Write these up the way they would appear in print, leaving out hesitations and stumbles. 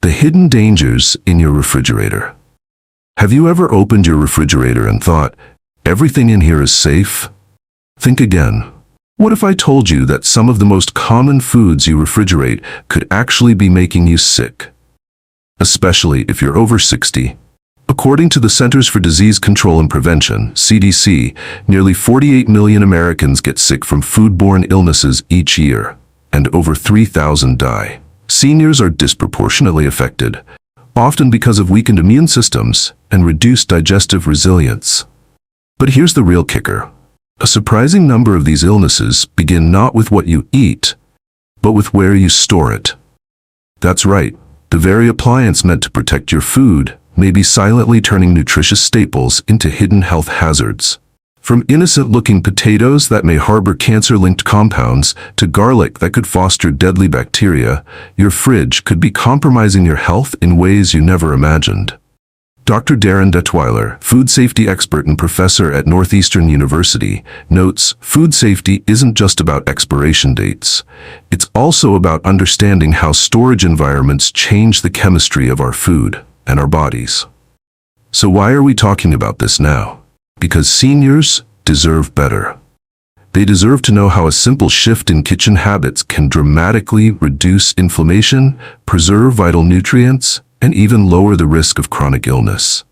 The hidden dangers in your refrigerator. Have you ever opened your refrigerator and thought, everything in here is safe? Think again. What if I told you that some of the most common foods you refrigerate could actually be making you sick? Especially if you're over 60. According to the Centers for Disease Control and Prevention, CDC, nearly 48 million Americans get sick from foodborne illnesses each year, and over 3,000 die. Seniors are disproportionately affected, often because of weakened immune systems and reduced digestive resilience. But here's the real kicker. A surprising number of these illnesses begin not with what you eat, but with where you store it. That's right, the very appliance meant to protect your food may be silently turning nutritious staples into hidden health hazards. From innocent-looking potatoes that may harbor cancer-linked compounds to garlic that could foster deadly bacteria, your fridge could be compromising your health in ways you never imagined. Dr. Darin Detwiler, food safety expert and professor at Northeastern University, notes food safety isn't just about expiration dates. It's also about understanding how storage environments change the chemistry of our food and our bodies. So why are we talking about this now? Because seniors deserve better. They deserve to know how a simple shift in kitchen habits can dramatically reduce inflammation, preserve vital nutrients, and even lower the risk of chronic illness.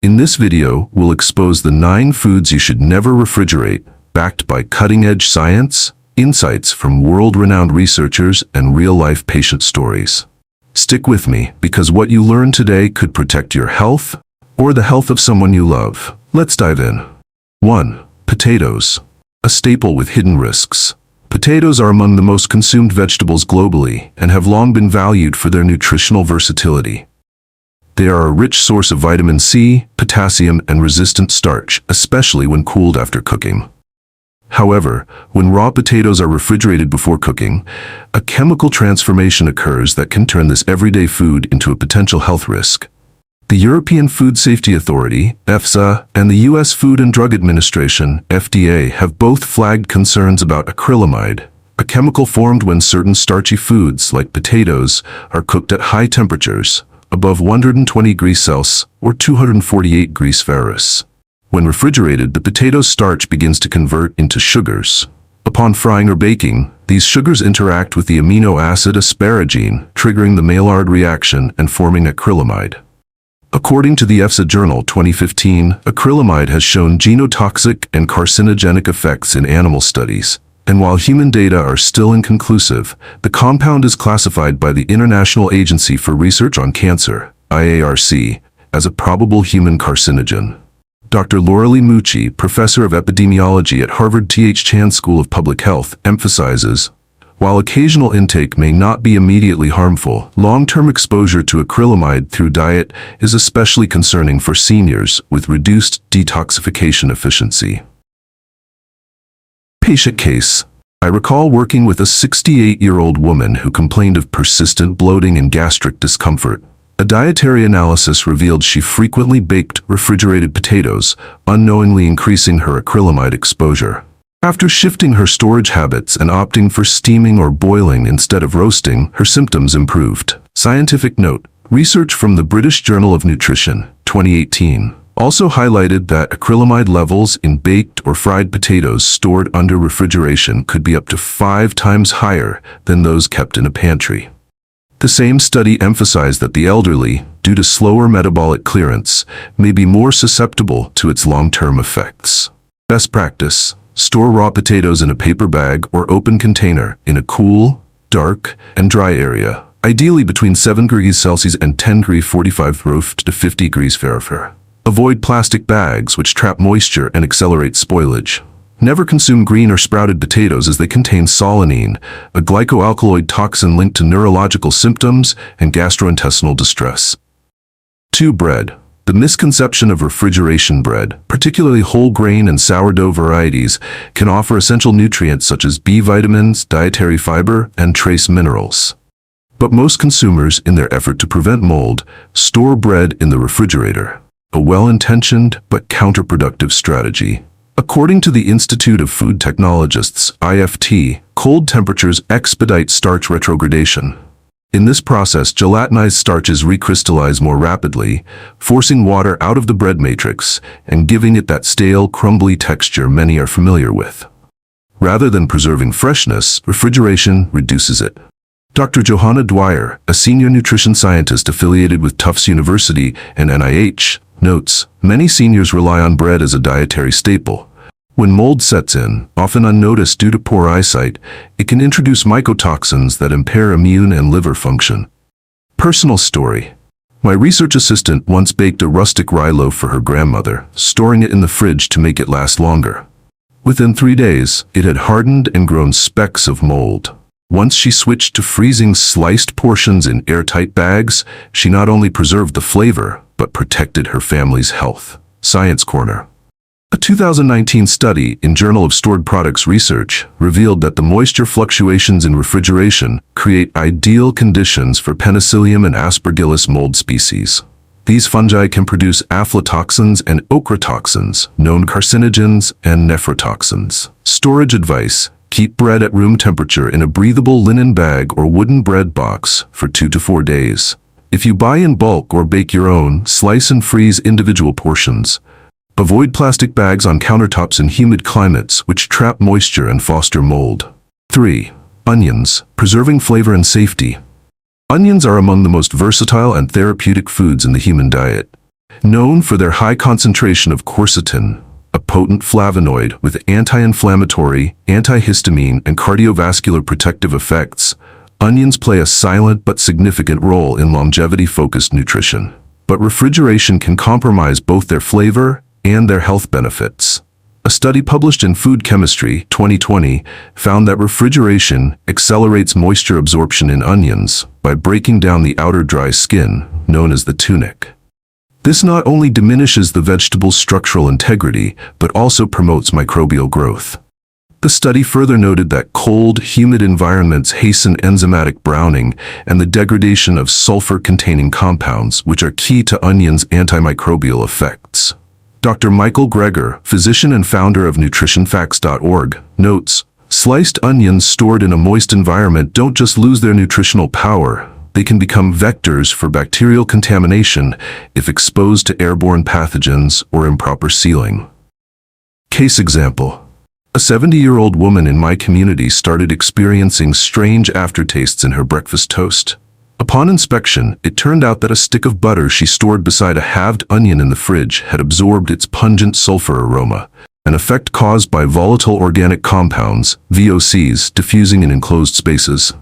In this video, we'll expose the 9 foods you should never refrigerate, backed by cutting-edge science, insights from world-renowned researchers, and real-life patient stories. Stick with me, because what you learn today could protect your health or the health of someone you love. Let's dive in. 1. Potatoes. A staple with hidden risks. Potatoes are among the most consumed vegetables globally and have long been valued for their nutritional versatility. They are a rich source of vitamin C, potassium, and resistant starch, especially when cooled after cooking. However, when raw potatoes are refrigerated before cooking, a chemical transformation occurs that can turn this everyday food into a potential health risk. The European Food Safety Authority, EFSA, and the U.S. Food and Drug Administration, FDA, have both flagged concerns about acrylamide, a chemical formed when certain starchy foods, like potatoes, are cooked at high temperatures, above 120 degrees Celsius or 248 degrees Fahrenheit. When refrigerated, the potato's starch begins to convert into sugars. Upon frying or baking, these sugars interact with the amino acid asparagine, triggering the Maillard reaction and forming acrylamide. According to the EFSA Journal 2015, acrylamide has shown genotoxic and carcinogenic effects in animal studies, and while human data are still inconclusive, the compound is classified by the International Agency for Research on Cancer, IARC, as a probable human carcinogen. Dr. Lorelei Mucci, professor of epidemiology at Harvard T.H. Chan School of Public Health, emphasizes, while occasional intake may not be immediately harmful, long-term exposure to acrylamide through diet is especially concerning for seniors with reduced detoxification efficiency. Patient case. I recall working with a 68-year-old woman who complained of persistent bloating and gastric discomfort. A dietary analysis revealed she frequently baked refrigerated potatoes, unknowingly increasing her acrylamide exposure. After shifting her storage habits and opting for steaming or boiling instead of roasting, her symptoms improved. Scientific note: research from the British Journal of Nutrition, 2018, also highlighted that acrylamide levels in baked or fried potatoes stored under refrigeration could be up to 5 times higher than those kept in a pantry. The same study emphasized that the elderly, due to slower metabolic clearance, may be more susceptible to its long-term effects. Best practice: store raw potatoes in a paper bag or open container in a cool, dark, and dry area, ideally between 7 degrees Celsius and 10 degrees 45 to 50 degrees Fahrenheit. Avoid plastic bags, which trap moisture and accelerate spoilage. Never consume green or sprouted potatoes as they contain solanine, a glycoalkaloid toxin linked to neurological symptoms and gastrointestinal distress. 2. Bread. The misconception of refrigeration bread, particularly whole grain and sourdough varieties, can offer essential nutrients such as B vitamins, dietary fiber, and trace minerals. But most consumers, in their effort to prevent mold, store bread in the refrigerator, a well-intentioned but counterproductive strategy. According to the Institute of Food Technologists, IFT, cold temperatures expedite starch retrogradation. In this process, gelatinized starches recrystallize more rapidly, forcing water out of the bread matrix and giving it that stale, crumbly texture many are familiar with. Rather than preserving freshness, refrigeration reduces it. Dr. Johanna Dwyer, a senior nutrition scientist affiliated with Tufts University and NIH, notes, many seniors rely on bread as a dietary staple. When mold sets in, often unnoticed due to poor eyesight, it can introduce mycotoxins that impair immune and liver function. Personal story. My research assistant once baked a rustic rye loaf for her grandmother, storing it in the fridge to make it last longer. Within 3 days, it had hardened and grown specks of mold. Once she switched to freezing sliced portions in airtight bags, she not only preserved the flavor, but protected her family's health. Science Corner. A 2019 study in Journal of Stored Products Research revealed that the moisture fluctuations in refrigeration create ideal conditions for Penicillium and Aspergillus mold species. These fungi can produce aflatoxins and ochratoxins, known carcinogens and nephrotoxins. Storage advice: keep bread at room temperature in a breathable linen bag or wooden bread box for 2 to 4 days. If you buy in bulk or bake your own, slice and freeze individual portions. Avoid plastic bags on countertops in humid climates, which trap moisture and foster mold. 3. Onions, preserving flavor and safety. Onions are among the most versatile and therapeutic foods in the human diet. Known for their high concentration of quercetin, a potent flavonoid with anti-inflammatory, antihistamine, and cardiovascular protective effects, onions play a silent but significant role in longevity-focused nutrition. But refrigeration can compromise both their flavor and their health benefits. A study published in Food Chemistry 2020 found that refrigeration accelerates moisture absorption in onions by breaking down the outer dry skin, known as the tunic. This not only diminishes the vegetable's structural integrity, but also promotes microbial growth. The study further noted that cold, humid environments hasten enzymatic browning and the degradation of sulfur-containing compounds, which are key to onions' antimicrobial effects. Dr. Michael Greger, physician and founder of nutritionfacts.org, notes, sliced onions stored in a moist environment don't just lose their nutritional power, they can become vectors for bacterial contamination if exposed to airborne pathogens or improper sealing. Case example. A 70-year-old woman in my community started experiencing strange aftertastes in her breakfast toast. Upon inspection, it turned out that a stick of butter she stored beside a halved onion in the fridge had absorbed its pungent sulfur aroma, an effect caused by volatile organic compounds, VOCs, diffusing in enclosed spaces.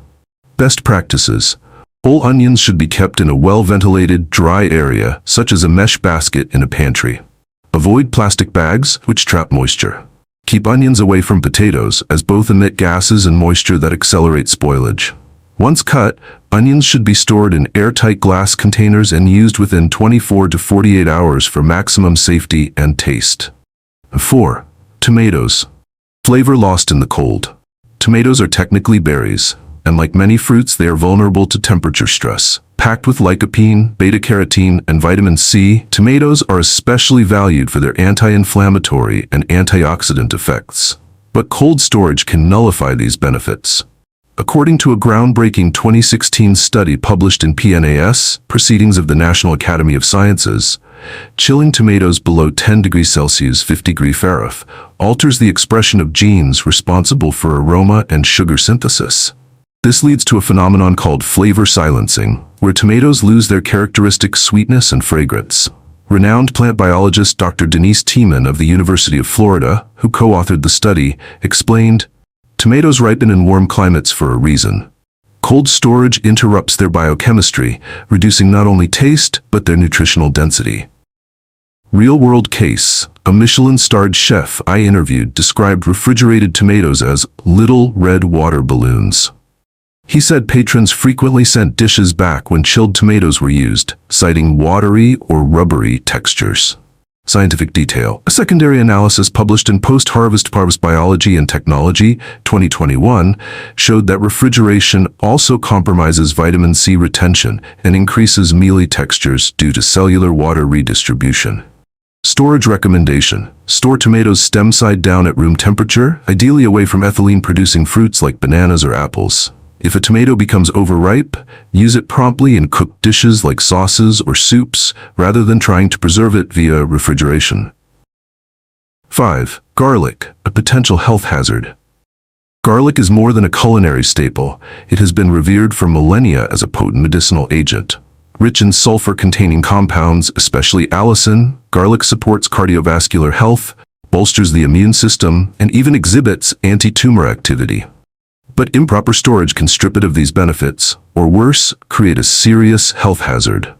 Best practices. Whole onions should be kept in a well-ventilated, dry area, such as a mesh basket in a pantry. Avoid plastic bags, which trap moisture. Keep onions away from potatoes, as both emit gases and moisture that accelerate spoilage. Once cut, onions should be stored in airtight glass containers and used within 24 to 48 hours for maximum safety and taste. 4. Tomatoes. Flavor lost in the cold. Tomatoes are technically berries, and like many fruits, they are vulnerable to temperature stress. Packed with lycopene, beta-carotene, and vitamin C, tomatoes are especially valued for their anti-inflammatory and antioxidant effects. But cold storage can nullify these benefits. According to a groundbreaking 2016 study published in PNAS, Proceedings of the National Academy of Sciences, chilling tomatoes below 10 degrees Celsius 50 degrees Fahrenheit alters the expression of genes responsible for aroma and sugar synthesis. This leads to a phenomenon called flavor silencing, where tomatoes lose their characteristic sweetness and fragrance. Renowned plant biologist Dr. Denise Tiemann of the University of Florida, who co-authored the study, explained, tomatoes ripen in warm climates for a reason. Cold storage interrupts their biochemistry, reducing not only taste, but their nutritional density. Real-world case. A Michelin-starred chef I interviewed described refrigerated tomatoes as little red water balloons. He said patrons frequently sent dishes back when chilled tomatoes were used, citing watery or rubbery textures. Scientific detail. A secondary analysis published in Post-Harvest Biology and Technology 2021 showed that refrigeration also compromises vitamin C retention and increases mealy textures due to cellular water redistribution. Storage recommendation. Store tomatoes stem side down at room temperature, ideally away from ethylene-producing fruits like bananas or apples. If a tomato becomes overripe, use it promptly in cooked dishes like sauces or soups, rather than trying to preserve it via refrigeration. 5. Garlic, a potential health hazard. Garlic is more than a culinary staple. It has been revered for millennia as a potent medicinal agent. Rich in sulfur-containing compounds, especially allicin, garlic supports cardiovascular health, bolsters the immune system, and even exhibits anti-tumor activity. But improper storage can strip it of these benefits, or worse, create a serious health hazard.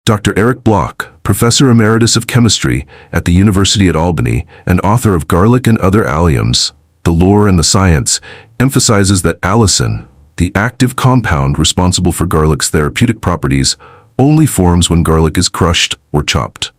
Dr. Eric Bloch, Professor Emeritus of Chemistry at the University at Albany and author of Garlic and Other Alliums, The Lore and the Science, emphasizes that allicin, the active compound responsible for garlic's therapeutic properties, only forms when garlic is crushed or chopped.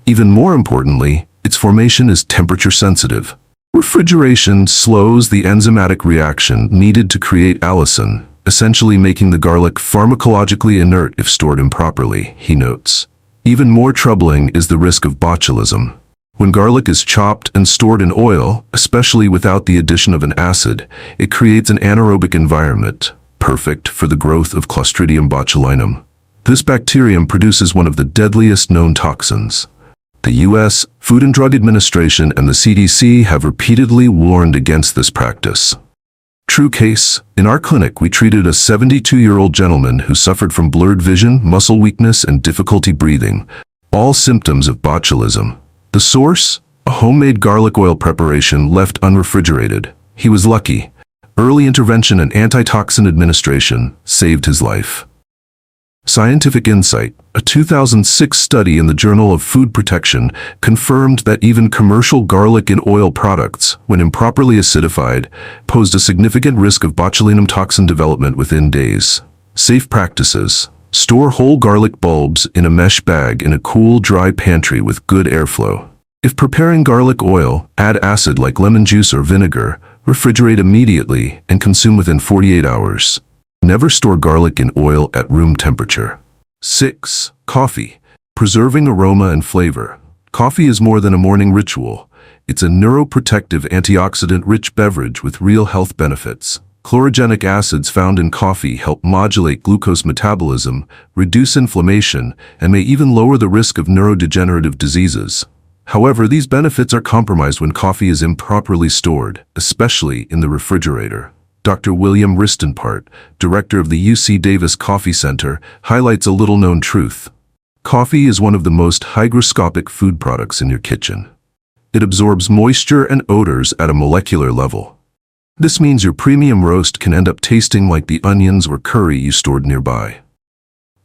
Even more importantly, its formation is temperature sensitive. Refrigeration slows the enzymatic reaction needed to create allicin, essentially making the garlic pharmacologically inert if stored improperly, he notes. Even more troubling is the risk of botulism. When garlic is chopped and stored in oil, especially without the addition of an acid, it creates an anaerobic environment, perfect for the growth of Clostridium botulinum. This bacterium produces one of the deadliest known toxins. The U.S. Food and Drug Administration and the CDC have repeatedly warned against this practice. True case, in our clinic we treated a 72-year-old gentleman who suffered from blurred vision, muscle weakness, and difficulty breathing, all symptoms of botulism. The source? A homemade garlic oil preparation left unrefrigerated. He was lucky. Early intervention and antitoxin administration saved his life. Scientific Insight, a 2006 study in the Journal of Food Protection, confirmed that even commercial garlic and oil products, when improperly acidified, posed a significant risk of botulinum toxin development within days. Safe practices. Store whole garlic bulbs in a mesh bag in a cool, dry pantry with good airflow. If preparing garlic oil, add acid like lemon juice or vinegar, refrigerate immediately, and consume within 48 hours. Never store garlic in oil at room temperature. 6. Coffee. Preserving aroma and flavor. Coffee is more than a morning ritual. It's a neuroprotective antioxidant-rich beverage with real health benefits. Chlorogenic acids found in coffee help modulate glucose metabolism, reduce inflammation, and may even lower the risk of neurodegenerative diseases. However, these benefits are compromised when coffee is improperly stored, especially in the refrigerator. Dr. William Ristenpart, director of the UC Davis Coffee Center, highlights a little-known truth. Coffee is one of the most hygroscopic food products in your kitchen. It absorbs moisture and odors at a molecular level. This means your premium roast can end up tasting like the onions or curry you stored nearby.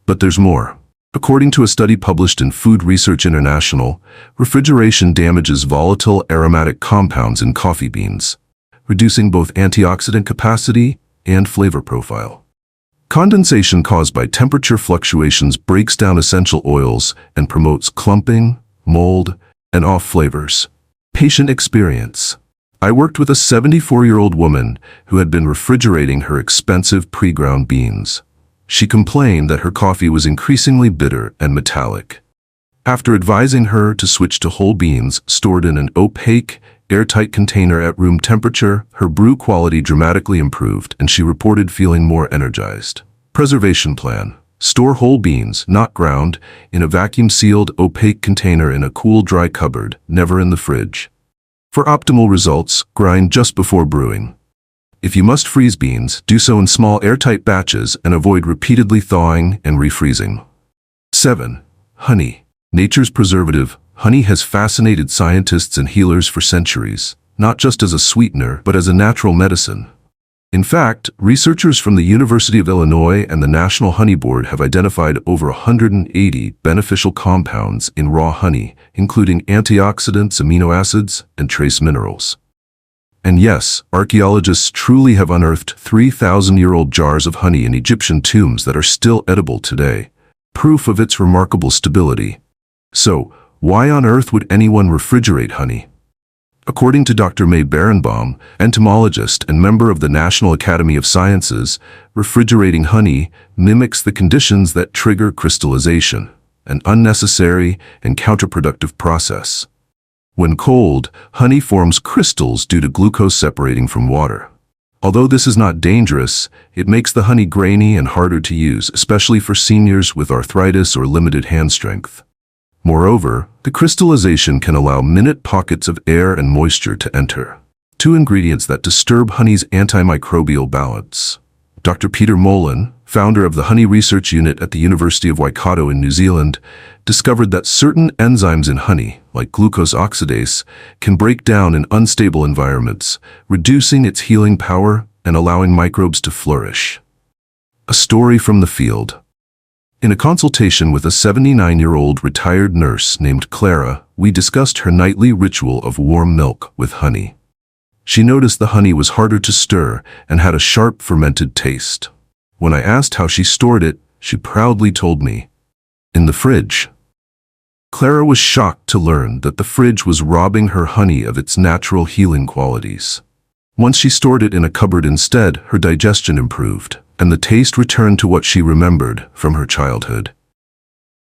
But there's more. According to a study published in Food Research International, refrigeration damages volatile aromatic compounds in coffee beans, reducing both antioxidant capacity and flavor profile. Condensation caused by temperature fluctuations breaks down essential oils and promotes clumping, mold, and off flavors. Patient experience. I worked with a 74-year-old woman who had been refrigerating her expensive pre-ground beans. She complained that her coffee was increasingly bitter and metallic. After advising her to switch to whole beans stored in an opaque, airtight container at room temperature, her brew quality dramatically improved and she reported feeling more energized. Preservation plan. Store whole beans, not ground, in a vacuum-sealed, opaque container in a cool, dry cupboard, never in the fridge. For optimal results, grind just before brewing. If you must freeze beans, do so in small airtight batches and avoid repeatedly thawing and refreezing. 7. Honey. Nature's preservative. Honey has fascinated scientists and healers for centuries, not just as a sweetener, but as a natural medicine. In fact, researchers from the University of Illinois and the National Honey Board have identified over 180 beneficial compounds in raw honey, including antioxidants, amino acids, and trace minerals. And yes, archaeologists truly have unearthed 3,000-year-old jars of honey in Egyptian tombs that are still edible today, proof of its remarkable stability. So, why on earth would anyone refrigerate honey? According to Dr. May Barenbaum, entomologist and member of the National Academy of Sciences, refrigerating honey mimics the conditions that trigger crystallization, an unnecessary and counterproductive process. When cold, honey forms crystals due to glucose separating from water. Although this is not dangerous, it makes the honey grainy and harder to use, especially for seniors with arthritis or limited hand strength. Moreover, the crystallization can allow minute pockets of air and moisture to enter, two ingredients that disturb honey's antimicrobial balance. Dr. Peter Molan, founder of the Honey Research Unit at the University of Waikato in New Zealand, discovered that certain enzymes in honey, like glucose oxidase, can break down in unstable environments, reducing its healing power and allowing microbes to flourish. A story from the field. In a consultation with a 79-year-old retired nurse named Clara, we discussed her nightly ritual of warm milk with honey. She noticed the honey was harder to stir and had a sharp fermented taste. When I asked how she stored it, she proudly told me, "In the fridge." Clara was shocked to learn that the fridge was robbing her honey of its natural healing qualities. Once she stored it in a cupboard instead, her digestion improved, and the taste returned to what she remembered from her childhood.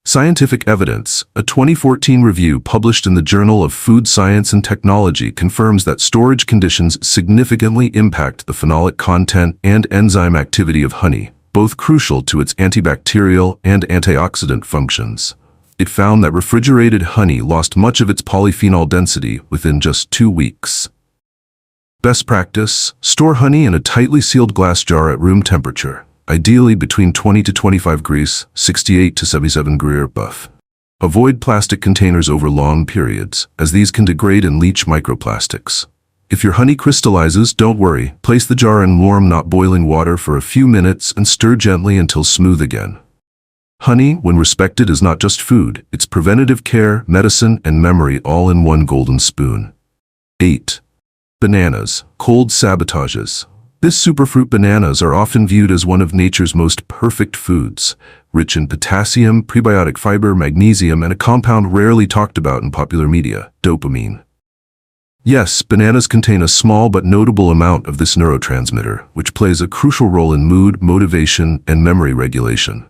Scientific evidence, a 2014 review published in the Journal of Food Science and Technology, confirms that storage conditions significantly impact the phenolic content and enzyme activity of honey, both crucial to its antibacterial and antioxidant functions. It found that refrigerated honey lost much of its polyphenol density within just 2 weeks. Best practice: store honey in a tightly sealed glass jar at room temperature, ideally between 20 to 25 degrees, 68 to 77 degrees buff. Avoid plastic containers over long periods, as these can degrade and leach microplastics. If your honey crystallizes, don't worry. Place the jar in warm, not boiling water for a few minutes and stir gently until smooth again. Honey, when respected, is not just food. It's preventative care, medicine, and memory all in one golden spoon. 8. Bananas, cold sabotages. This superfruit bananas are often viewed as one of nature's most perfect foods, rich in potassium, prebiotic fiber, magnesium, and a compound rarely talked about in popular media, dopamine. Yes, bananas contain a small but notable amount of this neurotransmitter, which plays a crucial role in mood, motivation, and memory regulation.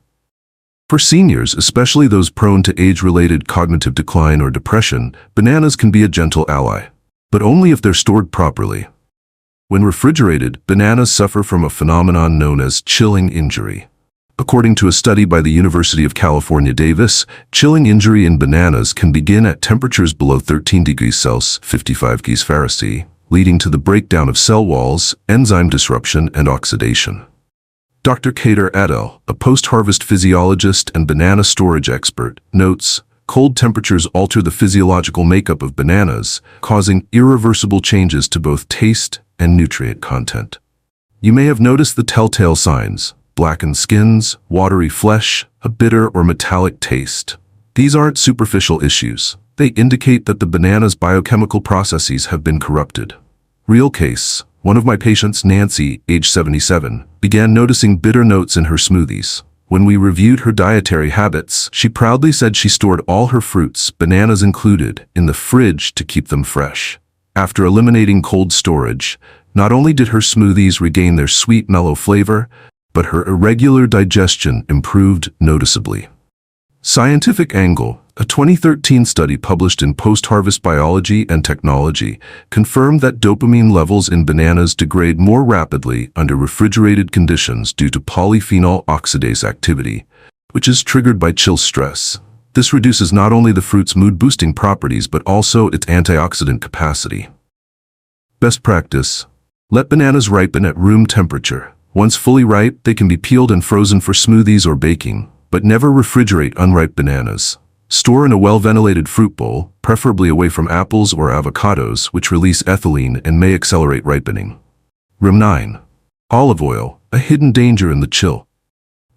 For seniors, especially those prone to age-related cognitive decline or depression, bananas can be a gentle ally, but only if they're stored properly. When refrigerated, bananas suffer from a phenomenon known as chilling injury. According to a study by the University of California, Davis, chilling injury in bananas can begin at temperatures below 13 degrees Celsius, 55 degrees Fahrenheit, leading to the breakdown of cell walls, enzyme disruption, and oxidation. Dr. Kader et al., a post-harvest physiologist and banana storage expert, notes, cold temperatures alter the physiological makeup of bananas, causing irreversible changes to both taste and nutrient content. You may have noticed the telltale signs: blackened skins, watery flesh, a bitter or metallic taste. These aren't superficial issues. They indicate that the banana's biochemical processes have been corrupted. Real case: one of my patients, Nancy, age 77, began noticing bitter notes in her smoothies. When we reviewed her dietary habits, she proudly said she stored all her fruits, bananas included, in the fridge to keep them fresh. After eliminating cold storage, not only did her smoothies regain their sweet, mellow flavor, but her irregular digestion improved noticeably. Scientific angle: a 2013 study published in Post-Harvest Biology and Technology confirmed that dopamine levels in bananas degrade more rapidly under refrigerated conditions due to polyphenol oxidase activity, which is triggered by chill stress. This reduces not only the fruit's mood-boosting properties but also its antioxidant capacity. Best practice: let bananas ripen at room temperature. Once fully ripe, they can be peeled and frozen for smoothies or baking, but never refrigerate unripe bananas. Store in a well-ventilated fruit bowl, preferably away from apples or avocados, which release ethylene and may accelerate ripening. 9. Olive oil, a hidden danger in the chill.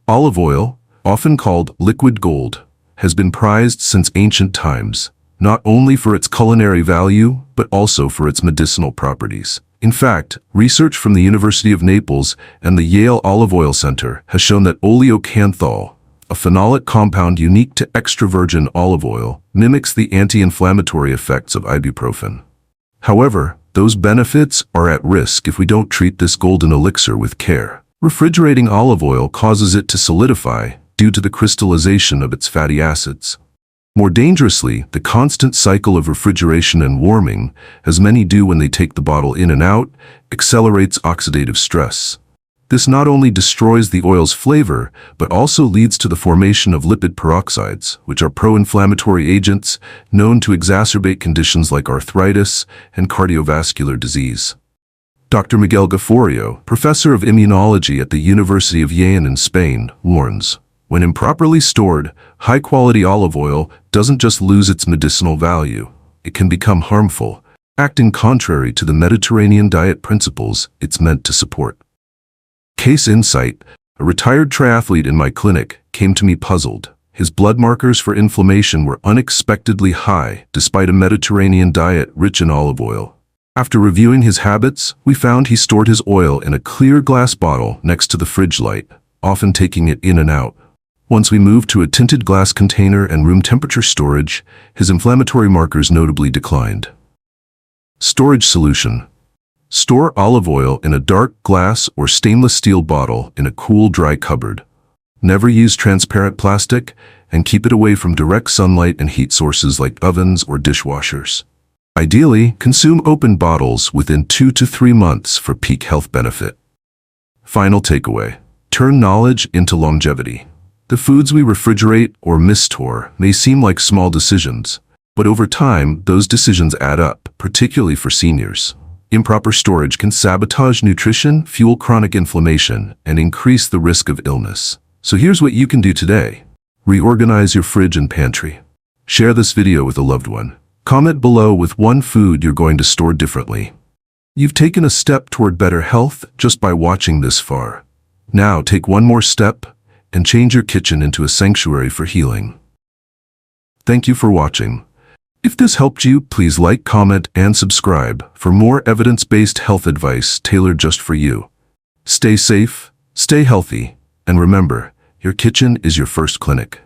Olive oil, often called liquid gold, has been prized since ancient times, not only for its culinary value, but also for its medicinal properties. In fact, research from the University of Naples and the Yale Olive Oil Center has shown that oleocanthal, a phenolic compound unique to extra virgin olive oil, mimics the anti-inflammatory effects of ibuprofen. However, those benefits are at risk if we don't treat this golden elixir with care. Refrigerating olive oil causes it to solidify due to the crystallization of its fatty acids. More dangerously, the constant cycle of refrigeration and warming, as many do when they take the bottle in and out, accelerates oxidative stress. This not only destroys the oil's flavor, but also leads to the formation of lipid peroxides, which are pro-inflammatory agents known to exacerbate conditions like arthritis and cardiovascular disease. Dr. Miguel Gaforio, professor of immunology at the University of Jaén in Spain, warns, when improperly stored, high-quality olive oil doesn't just lose its medicinal value, it can become harmful, acting contrary to the Mediterranean diet principles it's meant to support. Case insight, a retired triathlete in my clinic came to me puzzled. His blood markers for inflammation were unexpectedly high despite a Mediterranean diet rich in olive oil. After reviewing his habits, we found he stored his oil in a clear glass bottle next to the fridge light, often taking it in and out. Once we moved to a tinted glass container and room temperature storage, his inflammatory markers notably declined. Storage solution. Store olive oil in a dark glass or stainless steel bottle in a cool, dry cupboard. Never use transparent plastic and keep it away from direct sunlight and heat sources like ovens or dishwashers. Ideally, consume open bottles within 2 to 3 months for peak health benefit. Final takeaway. Turn knowledge into longevity. The foods we refrigerate or mistore may seem like small decisions, but over time, those decisions add up, particularly for seniors. Improper storage can sabotage nutrition, fuel chronic inflammation, and increase the risk of illness. So here's what you can do today. Reorganize your fridge and pantry. Share this video with a loved one. Comment below with one food you're going to store differently. You've taken a step toward better health just by watching this far. Now take one more step and change your kitchen into a sanctuary for healing. Thank you for watching. If this helped you, please like, comment, and subscribe for more evidence-based health advice tailored just for you. Stay safe, stay healthy, and remember, your kitchen is your first clinic.